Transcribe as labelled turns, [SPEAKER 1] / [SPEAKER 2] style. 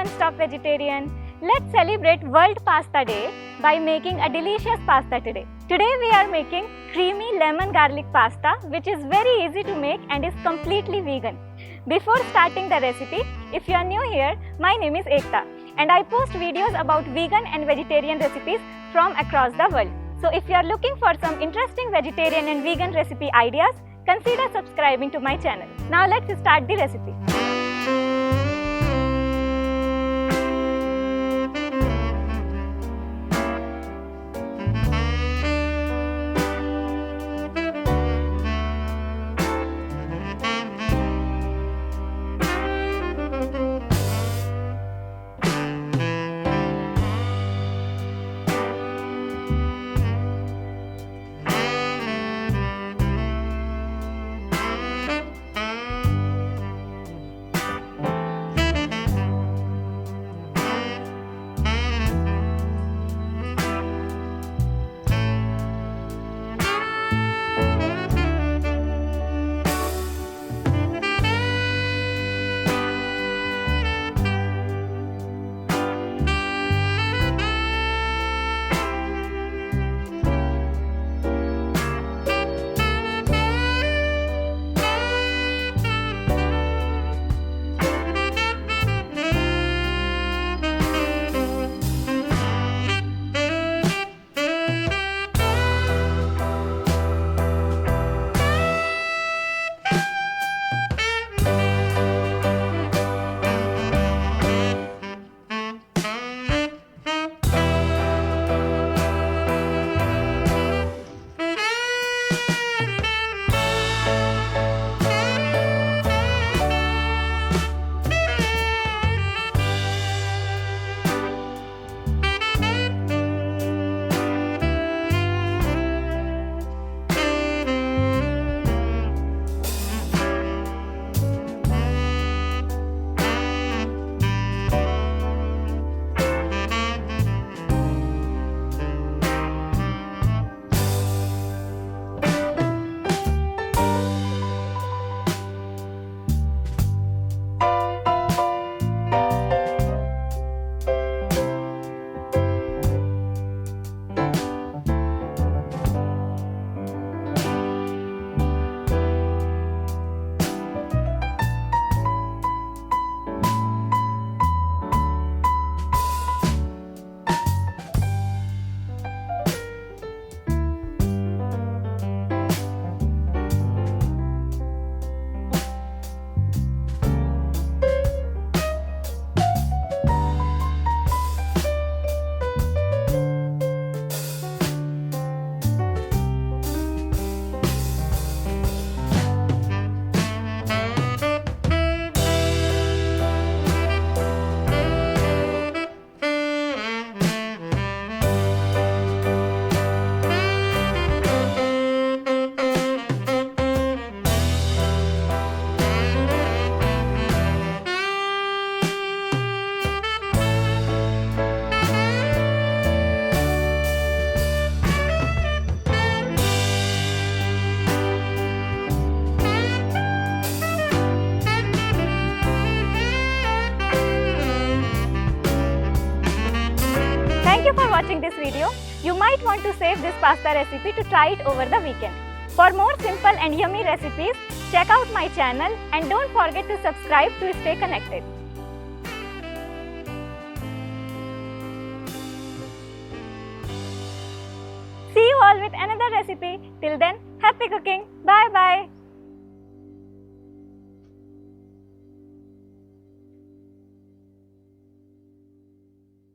[SPEAKER 1] non-stop vegetarian. Let's celebrate World Pasta Day by making a delicious pasta today. Today we are making creamy lemon garlic pasta, which is very easy to make and is completely vegan. Before starting the recipe, if you are new here, my name is Ekta and I post videos about vegan and vegetarian recipes from across the world. So if you are looking for some interesting vegetarian and vegan recipe ideas, consider subscribing to my channel. Now let's start the recipe. Thank you for watching this video. You might want to save this pasta recipe to try it over the weekend. For more simple and yummy recipes, check out my channel and don't forget to subscribe to stay connected. See you all with another recipe. Till then, happy cooking. Bye bye.